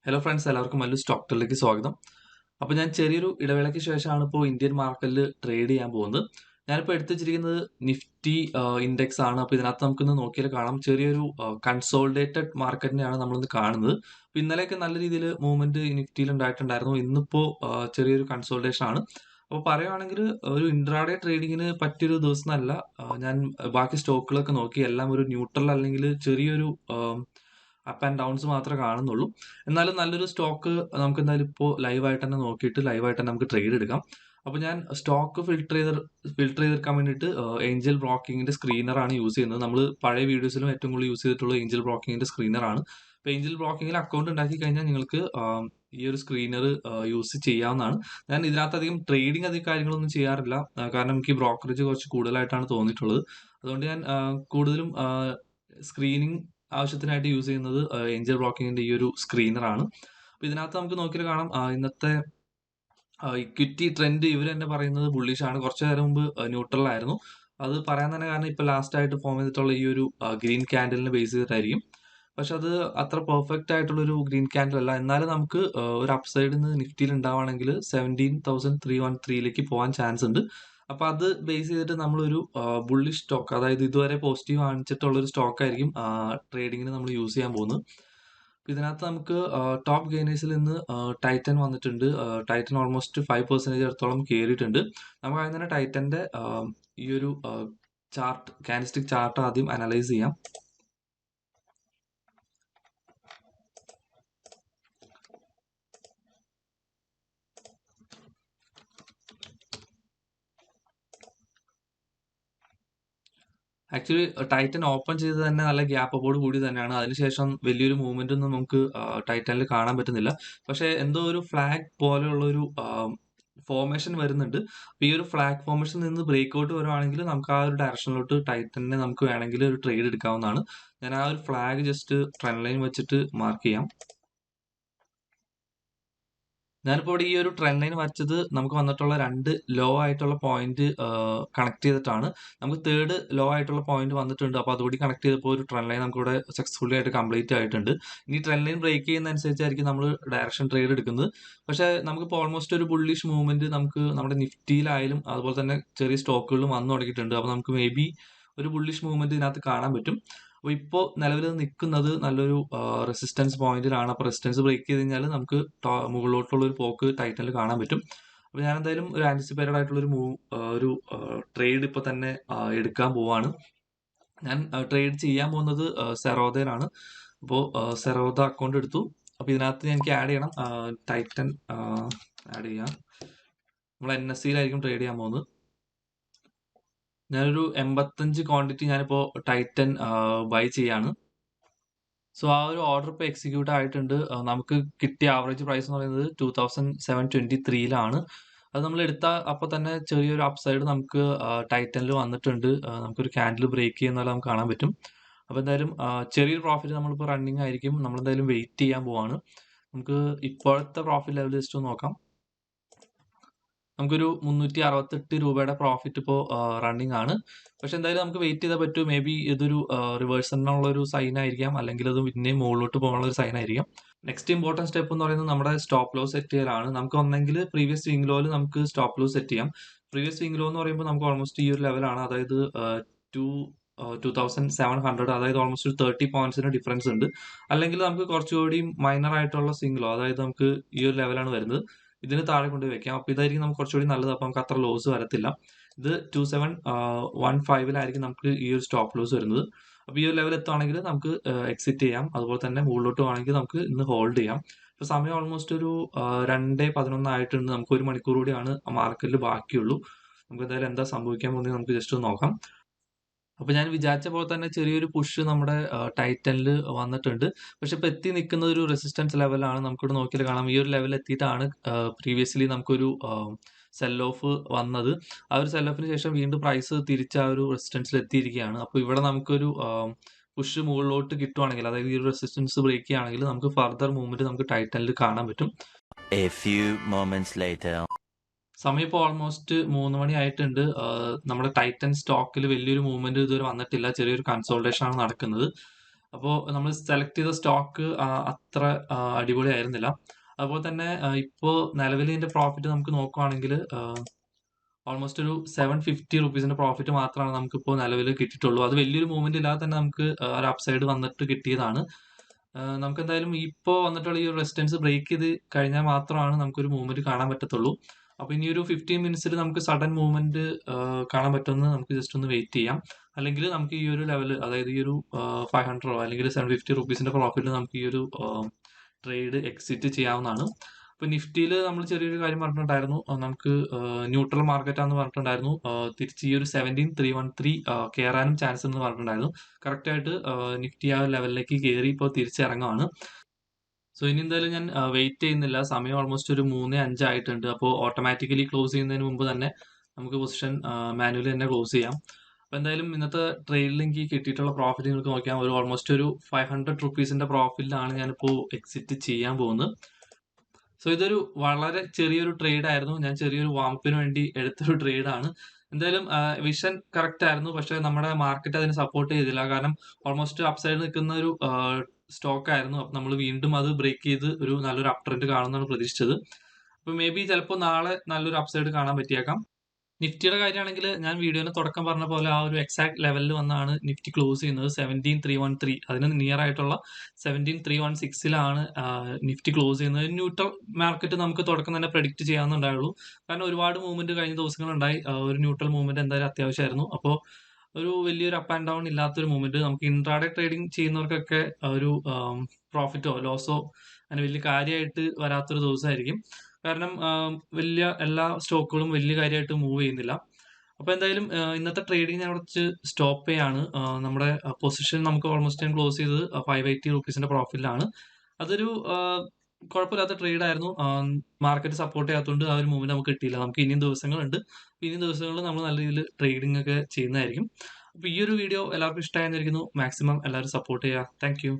Hello friends, എല്ലാവർക്കും Mallustocktraderലേക്ക് സ്വാഗതം. അപ്പോൾ ഞാൻ ചെറിയൊരു ഇടവേളയ്ക്ക് ശേഷമാണ് ഇപ്പോൾ ഇന്ത്യൻ മാർക്കറ്റിൽ ട്രേഡ് ചെയ്യാൻ പോകുന്നത്. ഞാനിപ്പോൾ എടുത്തു വെച്ചിരിക്കുന്നത് നിഫ്റ്റി ഇൻഡെക്സ് ആണ്. അപ്പോൾ ഇതിനകത്ത് നമുക്കിന്ന് നോക്കിയാൽ കാണാം ചെറിയൊരു കൺസോളിഡേറ്റഡ് മാർക്കറ്റിനെയാണ് നമ്മളിന്ന് കാണുന്നത്. അപ്പോൾ ഇന്നലെയൊക്കെ നല്ല രീതിയിൽ മൂവ്മെന്റ് നിഫ്റ്റിയിൽ ഉണ്ടായിട്ടുണ്ടായിരുന്നു. ഇന്നിപ്പോൾ ചെറിയൊരു കൺസോളിഡേഷൻ ആണ്. അപ്പോൾ പറയുവാണെങ്കിൽ ഒരു ഇൻട്രാഡേ ട്രേഡിങ്ങിന് പറ്റിയൊരു ദിവസം അല്ല. ഞാൻ ബാക്കി സ്റ്റോക്കുകളൊക്കെ നോക്കി, എല്ലാം ഒരു ന്യൂട്രൽ അല്ലെങ്കിൽ ചെറിയൊരു അപ്പ് ആൻഡ് ഡൗൺസ് മാത്രമേ കാണുന്നുള്ളൂ. എന്നാലും നല്ലൊരു സ്റ്റോക്ക് നമുക്ക് എന്തായാലും ഇപ്പോൾ ലൈവായിട്ട് തന്നെ നോക്കിയിട്ട് ലൈവായിട്ട് തന്നെ നമുക്ക് ട്രേഡ് എടുക്കാം. അപ്പോൾ ഞാൻ സ്റ്റോക്ക് ഫിൽട്ടർ ചെയ്തെടുക്കാൻ വേണ്ടിയിട്ട് ഏഞ്ചൽ ബ്രോക്കിങ്ങിന്റെ സ്ക്രീനറാണ് യൂസ് ചെയ്യുന്നത്. നമ്മൾ പഴയ വീഡിയോസിലും ഏറ്റവും കൂടുതൽ യൂസ് ചെയ്തിട്ടുള്ള ഏഞ്ചൽ ബ്രോക്കിങ്ങിന്റെ സ്ക്രീനറാണ്. അപ്പോൾ ഏഞ്ചൽ ബ്രോക്കിങ്ങിൽ അക്കൗണ്ട് ഉണ്ടാക്കി കഴിഞ്ഞാൽ നിങ്ങൾക്ക് ഈ ഒരു സ്ക്രീനർ യൂസ് ചെയ്യാവുന്നതാണ്. ഞാൻ ഇതിനകത്ത് അധികം ട്രേഡിംഗ് അധികം കാര്യങ്ങളൊന്നും ചെയ്യാറില്ല, കാരണം എനിക്ക് ബ്രോക്കറേജ് കുറച്ച് കൂടുതലായിട്ടാണ് തോന്നിയിട്ടുള്ളത്. അതുകൊണ്ട് ഞാൻ കൂടുതലും സ്ക്രീനിങ് ആവശ്യത്തിനായിട്ട് യൂസ് ചെയ്യുന്നത് ഏഞ്ചൽ ബ്രോക്കിങ്ങിന്റെ ഈ ഒരു സ്ക്രീനറാണ്. അപ്പോൾ ഇതിനകത്ത് നമുക്ക് നോക്കിയാൽ കാണാം ഇന്നത്തെ ഇക്വിറ്റി ട്രെൻഡ് ഇവർ തന്നെ പറയുന്നത് ബുള്ളിഷ് ആണ്. കുറച്ചു നേരം മുമ്പ് ന്യൂട്രൽ ആയിരുന്നു. അത് പറയാൻ തന്നെ കാരണം ഇപ്പോൾ ലാസ്റ്റ് ആയിട്ട് ഫോം ചെയ്തിട്ടുള്ള ഈ ഒരു ഗ്രീൻ ക്യാൻഡലിനെ ബേസ് ചെയ്തിട്ടായിരിക്കും. പക്ഷെ അത് അത്ര പെർഫെക്റ്റ് ആയിട്ടുള്ള ഒരു ഗ്രീൻ ക്യാൻഡിൽ അല്ല. എന്നാലും നമുക്ക് ഒരു അപ്സൈഡിൽ നിന്ന് നിഫ്റ്റിയിൽ ഉണ്ടാവുകയാണെങ്കിൽ 17,313 പോകാൻ ചാൻസ് ഉണ്ട്. അപ്പൊ അത് ബേസ് ചെയ്തിട്ട് നമ്മളൊരു ബുള്ളിഷ് സ്റ്റോക്ക്, അതായത് ഇതുവരെ പോസിറ്റീവ് കാണിച്ചിട്ടുള്ള ഒരു സ്റ്റോക്ക് ആയിരിക്കും ട്രേഡിങ്ങിന് നമ്മൾ യൂസ് ചെയ്യാൻ പോകുന്നത്. ഇതിനകത്ത് നമുക്ക് ടോപ്പ് ഗെയിനേഴ്സിൽ നിന്ന് ടൈറ്റൻ വന്നിട്ടുണ്ട്. ടൈറ്റൻ ഓൾമോസ്റ്റ് 5% അടുത്തോളം കയറിയിട്ടുണ്ട്. നമുക്ക് ആദ്യം തന്നെ ടൈറ്റന്റെ ഈ ഒരു ചാർട്ട്, കാൻഡിസ്റ്റിക് ചാർട്ട് ആദ്യം അനലൈസ് ചെയ്യാം. ആക്ച്വലി ടൈറ്റൻ ഓപ്പൺ ചെയ്ത് തന്നെ നല്ല ഗ്യാപ്പ് അപ്പോട് കൂടി തന്നെയാണ്. അതിനുശേഷം വലിയൊരു മൂവ്മെന്റ് ഒന്നും നമുക്ക് ടൈറ്റനിൽ കാണാൻ പറ്റുന്നില്ല. പക്ഷെ എന്തോ ഒരു ഫ്ലാഗ് പോലെയുള്ള ഒരു ഫോർമേഷൻ വരുന്നുണ്ട്. അപ്പൊ ഈ ഒരു ഫ്ലാഗ് ഫോർമേഷൻ നിന്ന് ബ്രേക്ക് ഔട്ട് വരുവാണെങ്കിൽ നമുക്ക് ആ ഒരു ഡയറക്ഷനിലോട്ട് ടൈറ്റനെ നമുക്ക് വേണമെങ്കിൽ ഒരു ട്രേഡ് എടുക്കാവുന്നതാണ്. ഞാൻ ആ ഒരു ഫ്ലാഗ് ജസ്റ്റ് ട്രെൻഡ് ലൈൻ വെച്ചിട്ട് മാർക്ക് ചെയ്യാം. ഞാനിപ്പോൾ ഇവിടെ ഈ ഒരു ട്രെൻഡ് ലൈൻ വരച്ചത് നമുക്ക് വന്നിട്ടുള്ള രണ്ട് ലോ ആയിട്ടുള്ള പോയിന്റ് കണക്ട് ചെയ്തിട്ടാണ്. നമുക്ക് തേർഡ് ലോ ആയിട്ടുള്ള പോയിന്റ് വന്നിട്ടുണ്ട്. അപ്പോൾ അതുകൂടി കണക്ട് ചെയ്തപ്പോൾ ഒരു ട്രെൻഡ് ലൈൻ നമുക്ക് ഇവിടെ സക്സസ്ഫുള്ളി ആയിട്ട് കംപ്ലീറ്റ് ആയിട്ടുണ്ട്. ഇനി ട്രെൻഡ് ലൈൻ ബ്രേക്ക് ചെയ്യുന്നതനുസരിച്ചായിരിക്കും നമ്മൾ ഡയറക്ഷൻ ട്രേഡ് എടുക്കുന്നത്. പക്ഷേ നമുക്കിപ്പോൾ ഓൾമോസ്റ്റ് ഒരു ബുള്ളിഷ് മൂവ്മെന്റ് നമുക്ക് നമ്മുടെ നിഫ്റ്റിയിലായാലും അതുപോലെ തന്നെ ചെറിയ സ്റ്റോക്കുകളിലും വന്നു തുടങ്ങിയിട്ടുണ്ട്. അപ്പോൾ നമുക്ക് മേ ബി ഒരു ബുള്ളിഷ് മൂവ്മെന്റ് ഇതിനകത്ത് കാണാൻ പറ്റും. അപ്പോൾ ഇപ്പോൾ നിലവിൽ നിൽക്കുന്നത് നല്ലൊരു റെസിസ്റ്റൻസ് പോയിന്റിലാണ്. അപ്പോൾ റെസിസ്റ്റൻസ് ബ്രേക്ക് ചെയ്ത് കഴിഞ്ഞാൽ നമുക്ക് മുകളിലോട്ടുള്ള ഒരു പോക്ക് ടൈറ്റനിൽ കാണാൻ പറ്റും. അപ്പോൾ ഞാൻ എന്തായാലും ഒരു ആന്റിസിപ്പേറ്റഡ് ആയിട്ടുള്ള ഒരു ട്രേഡ് ഇപ്പോൾ തന്നെ എടുക്കാൻ പോവാണ്. ഞാൻ ട്രേഡ് ചെയ്യാൻ പോകുന്നത് സെറോദയിലാണ്. അപ്പോൾ സെറോദ അക്കൗണ്ട് എടുത്തു. അപ്പോൾ ഇതിനകത്ത് എനിക്ക് ആഡ് ചെയ്യണം, ടൈറ്റൻ ആഡ് ചെയ്യാം. നമ്മൾ NSEയിലായിരിക്കും ട്രേഡ് ചെയ്യാൻ പോകുന്നത്. ഞാനൊരു 85 ക്വാണ്ടിറ്റി ഞാനിപ്പോൾ ടൈറ്റൻ ബൈ ചെയ്യാണ്. സോ ആ ഒരു ഓർഡർ ഇപ്പോൾ എക്സിക്യൂട്ട് ആയിട്ടുണ്ട്. നമുക്ക് കിട്ടിയ ആവറേജ് പ്രൈസ് എന്ന് പറയുന്നത് 2723 അത് നമ്മൾ എടുത്ത അപ്പോൾ തന്നെ ചെറിയൊരു അപ്സൈഡ് നമുക്ക് ടൈറ്റനിൽ വന്നിട്ടുണ്ട്. നമുക്കൊരു ക്യാൻഡിൽ ബ്രേക്ക് ചെയ്യുന്ന നമുക്ക് കാണാൻ പറ്റും. അപ്പോൾ എന്തായാലും ചെറിയൊരു പ്രോഫിറ്റ് നമ്മളിപ്പോൾ റണ്ണിങ് ആയിരിക്കും. നമ്മളെന്തായാലും വെയിറ്റ് ചെയ്യാൻ പോവാണ്. നമുക്ക് ഇപ്പോഴത്തെ പ്രോഫിറ്റ് ലെവൽ ജസ്റ്റ് നോക്കാം. നമുക്കൊരു 368 രൂപയുടെ പ്രോഫിറ്റ് ഇപ്പോൾ റണ്ണിങ് ആണ്. പക്ഷെ എന്തായാലും നമുക്ക് വെയിറ്റ് ചെയ്താൽ പറ്റും. മേ ബി ഇതൊരു റിവേഴ്സലിനുള്ള ഒരു സൈൻ ആയിരിക്കാം, അല്ലെങ്കിൽ അത് പിന്നെയും മുകളിലോട്ട് പോകാനുള്ള ഒരു സൈൻ ആയിരിക്കാം. നെക്സ്റ്റ് ഇമ്പോർട്ടൻറ്റ് സ്റ്റെപ്പ് എന്ന് പറയുന്നത് നമ്മുടെ സ്റ്റോപ്പ് ലോസ് സെറ്റ് ചെയ്യലാണ്. നമുക്ക് ഒന്നെങ്കിൽ പ്രീവിയസ് സ്വിംഗ് ലോയിൽ നമുക്ക് സ്റ്റോപ്പ് ലോസ് സെറ്റ് ചെയ്യാം. പ്രീവിയസ് സ്വിംഗ് ലോ എന്ന് പറയുമ്പോൾ നമുക്ക് ഓൾമോസ്റ്റ് ഈ ഒരു ലെവലാണ്, അതായത് 2700, അതായത് ഓൾമോസ്റ്റ് ഒരു 30 പോയിന്റ്സിന് ഡിഫറൻസ് ഉണ്ട്. അല്ലെങ്കിൽ നമുക്ക് കുറച്ചുകൂടി മൈനർ ആയിട്ടുള്ള സ്വിംഗ് ലോ, അതായത് നമുക്ക് ഈ ഒരു ലെവലാണ് വരുന്നത്, ഇതിന് താഴെ കൊണ്ട് വെക്കാം. അപ്പോൾ ഇതായിരിക്കും നമുക്ക് കുറച്ചുകൂടി നല്ലത്. അപ്പോൾ നമുക്ക് അത്ര ലോസ് വരത്തില്ല. ഇത് 2715 നമുക്ക് ഈ ഒരു സ്റ്റോപ്പ് ലോസ് വരുന്നത്. അപ്പോൾ ഈ ഒരു ലെവൽ എത്തുവാണെങ്കിൽ നമുക്ക് എക്സിറ്റ് ചെയ്യാം. അതുപോലെ തന്നെ മുകളിലോട്ട് വേണമെങ്കിൽ നമുക്ക് ഇന്ന് ഹോൾഡ് ചെയ്യാം. ഇപ്പോൾ സമയം ഓൾമോസ്റ്റ് ഒരു 2:11 ആയിട്ടുണ്ട്. നമുക്ക് 1 മണിക്കൂർ കൂടിയാണ് മാർക്കറ്റിൽ ബാക്കിയുള്ളൂ. നമുക്ക് എന്തായാലും എന്താ സംഭവിക്കാൻ പോകുന്നത് നമുക്ക് ജസ്റ്റ് നോക്കാം. അപ്പോൾ ഞാൻ വിചാരിച്ച പോലെ തന്നെ ചെറിയൊരു പുഷ് നമ്മുടെ ടൈറ്റനിൽ വന്നിട്ടുണ്ട്. പക്ഷെ ഇപ്പോൾ എത്തി നിൽക്കുന്ന ഒരു റെസിസ്റ്റൻസ് ലെവലാണ്. നമുക്കിവിടെ നോക്കിയാൽ കാണാം ഈ ഒരു ലെവൽ എത്തിയിട്ടാണ് പ്രീവിയസ്ലി നമുക്കൊരു സെൽ ഓഫ് വന്നത്. ആ ഒരു സെൽ ഓഫിന് ശേഷം വീണ്ടും പ്രൈസ് തിരിച്ച് ആ ഒരു റെസിസ്റ്റൻസിൽ എത്തിയിരിക്കുകയാണ്. അപ്പോൾ ഇവിടെ നമുക്കൊരു പുഷ് മുകളിലോട്ട് കിട്ടുവാണെങ്കിൽ, അതായത് ഈ ഒരു റെസിസ്റ്റൻസ് ബ്രേക്ക് ചെയ്യുകയാണെങ്കിൽ നമുക്ക് ഫർദർ മൂവ്മെന്റ് നമുക്ക് ടൈറ്റനിൽ കാണാൻ പറ്റും. A few moments later. സമയം ഇപ്പോൾ ഓൾമോസ്റ്റ് 3 മണി ആയിട്ടുണ്ട്. നമ്മുടെ ടൈറ്റൻ സ്റ്റോക്കിൽ വലിയൊരു മൂവ്മെന്റ് ഇതുവരെ വന്നിട്ടില്ല. ചെറിയൊരു കൺസോൾട്ടേഷൻ ആണ് നടക്കുന്നത്. അപ്പോൾ നമ്മൾ സെലക്ട് ചെയ്ത സ്റ്റോക്ക് അത്ര അടിപൊളി ആയിരുന്നില്ല. അതുപോലെ തന്നെ ഇപ്പോൾ നിലവിൽ ഇതിന്റെ പ്രോഫിറ്റ് നമുക്ക് നോക്കുവാണെങ്കിൽ ഓൾമോസ്റ്റ് ഒരു 750 റുപ്പീസിന്റെ പ്രോഫിറ്റ് മാത്രമാണ് നമുക്കിപ്പോൾ നിലവിൽ കിട്ടിയിട്ടുള്ളൂ. അത് വലിയൊരു മൂവ്മെന്റ് ഇല്ലാതെ തന്നെ നമുക്ക് ഒരു അപ്സൈഡ് വന്നിട്ട് കിട്ടിയതാണ്. നമുക്ക് എന്തായാലും ഇപ്പോൾ വന്നിട്ടുള്ള ഈ ഒരു റെസിസ്റ്റൻസ് ബ്രേക്ക് ചെയ്ത് കഴിഞ്ഞാൽ മാത്രമാണ് നമുക്കൊരു മൂവ്മെന്റ് കാണാൻ പറ്റത്തുള്ളൂ. അപ്പൊ ഇനി ഒരു 15 മിനിറ്റ്സിൽ നമുക്ക് സഡൻ മൂവ്മെന്റ് കാണാൻ പറ്റുമെന്ന് നമുക്ക് ജസ്റ്റ് ഒന്ന് വെയിറ്റ് ചെയ്യാം. അല്ലെങ്കിൽ നമുക്ക് ഈ ഒരു ലെവൽ, അതായത് ഈ ഒരു 500 അല്ലെങ്കിൽ 750 റുപ്പീസിന്റെ പ്രോഫിറ്റിൽ നമുക്ക് ഈ ഒരു ട്രേഡ് എക്സിറ്റ് ചെയ്യാവുന്നതാണ്. ഇപ്പൊ നിഫ്റ്റിയിൽ നമ്മൾ ചെറിയൊരു കാര്യം പറഞ്ഞിട്ടുണ്ടായിരുന്നു. നമുക്ക് ന്യൂട്രൽ മാർക്കറ്റാന്ന് പറഞ്ഞിട്ടുണ്ടായിരുന്നു. തിരിച്ച് ഈ ഒരു 17313 കയറാനും ചാൻസ് എന്ന് പറഞ്ഞിട്ടുണ്ടായിരുന്നു. കറക്റ്റ് ആയിട്ട് നിഫ്റ്റി ആ ലെവലിലേക്ക് കയറി ഇപ്പോൾ തിരിച്ചിറങ്ങുവാണ്. സോ ഇനി എന്തായാലും ഞാൻ വെയിറ്റ് ചെയ്യുന്നില്ല. സമയം ഓൾമോസ്റ്റ് ഒരു 3:05 ആയിട്ടുണ്ട്. അപ്പോൾ ഓട്ടോമാറ്റിക്കലി ക്ലോസ് ചെയ്യുന്നതിന് മുമ്പ് തന്നെ നമുക്ക് പൊസിഷൻ മാനുവലി തന്നെ ക്ലോസ് ചെയ്യാം. അപ്പോൾ എന്തായാലും ഇന്നത്തെ ട്രേഡിൽ എനിക്ക് കിട്ടിയിട്ടുള്ള പ്രോഫിറ്റ് നിങ്ങൾക്ക് നോക്കിയാൽ ഒരു ഓൾമോസ്റ്റ് ഒരു 500 റുപ്പീസിന്റെ പ്രോഫിറ്റിലാണ് ഞാനിപ്പോൾ എക്സിറ്റ് ചെയ്യാൻ പോകുന്നത്. സോ ഇതൊരു വളരെ ചെറിയൊരു ട്രേഡ് ആയിരുന്നു. ഞാൻ ചെറിയൊരു വാമപ്പിന് വേണ്ടി എടുത്തൊരു ട്രേഡാണ്. എന്തായാലും വിഷൻ കറക്റ്റ് ആയിരുന്നു. പക്ഷെ നമ്മുടെ മാർക്കറ്റ് അതിനെ സപ്പോർട്ട് ചെയ്തില്ല. കാരണം ഓൾമോസ്റ്റ് അപ്സൈഡ് നിൽക്കുന്ന ഒരു സ്റ്റോക്ക് ആയിരുന്നു. അപ്പൊ നമ്മൾ വീണ്ടും അത് ബ്രേക്ക് ചെയ്ത് ഒരു നല്ലൊരു അപ് ട്രെൻഡ് കാണുമെന്നാണ് പ്രതീക്ഷിച്ചത്. അപ്പൊ മേ ബി ചിലപ്പോൾ നാളെ നല്ലൊരു അപ്സൈഡ് കാണാൻ പറ്റിയേക്കാം. നിഫ്റ്റിയുടെ കാര്യമാണെങ്കിൽ ഞാൻ വീഡിയോന് തുടക്കം പറഞ്ഞ പോലെ ആ ഒരു എക്സാക്ട് ലെവലിൽ വന്നാണ് നിഫ്റ്റി ക്ലോസ് ചെയ്യുന്നത്. 17313, അതിന് നിയർ ആയിട്ടുള്ള 17316ലാണ് നിഫ്റ്റി ക്ലോസ് ചെയ്യുന്നത്. ന്യൂട്രൽ മാർക്കറ്റ് നമുക്ക് തുടക്കം തന്നെ പ്രഡിക്റ്റ് ചെയ്യാവുന്നുണ്ടായുള്ളൂ. കാരണം ഒരുപാട് മൂവ്മെന്റ് കഴിഞ്ഞ ദിവസങ്ങളുണ്ടായി. ഒരു ന്യൂട്രൽ മൂവ്മെന്റ് എന്തായാലും അത്യാവശ്യമായിരുന്നു. അപ്പോൾ ഒരു വലിയൊരു അപ്പ് ആൻഡ് ഡൗൺ ഇല്ലാത്തൊരു മൂവ്മെന്റ് നമുക്ക് ഇൻട്രാഡേ ട്രേഡിംഗ് ചെയ്യുന്നവർക്കൊക്കെ ഒരു പ്രോഫിറ്റോ ലോസോ അങ്ങനെ വലിയ കാര്യമായിട്ട് വരാത്തൊരു ദിവസമായിരിക്കും. കാരണം വലിയ എല്ലാ സ്റ്റോക്കുകളും വലിയ കാര്യമായിട്ട് മൂവ് ചെയ്യുന്നില്ല. അപ്പൊ എന്തായാലും ഇന്നത്തെ ട്രേഡിംഗ് ഞാൻ കുറച്ച് സ്റ്റോപ്പ് ചെയ്യാണ്. നമ്മുടെ പൊസിഷൻ നമുക്ക് ഓൾമോസ്റ്റ് ഞാൻ ക്ലോസ് ചെയ്തത് 580 റുപ്പീസിന്റെ പ്രോഫിറ്റിലാണ്. അതൊരു കുഴപ്പമില്ലാത്ത ട്രേഡ് ആയിരുന്നു. മാർക്കറ്റ് സപ്പോർട്ട് ചെയ്യാത്തതുകൊണ്ട് ആ ഒരു മൂവ്മെന്റ് നമുക്ക് കിട്ടിയില്ല. നമുക്ക് ഇനിയും ദിവസങ്ങളുണ്ട്. ഇനിയും ദിവസങ്ങളിൽ നമ്മൾ നല്ല രീതിയിൽ ട്രേഡിംഗ് ഒക്കെ ചെയ്യുന്നതായിരിക്കും. അപ്പൊ ഈ ഒരു വീഡിയോ എല്ലാവർക്കും ഇഷ്ടമായിരിക്കുന്നു. മാക്സിമം എല്ലാവരും സപ്പോർട്ട് ചെയ്യുക. Thank you.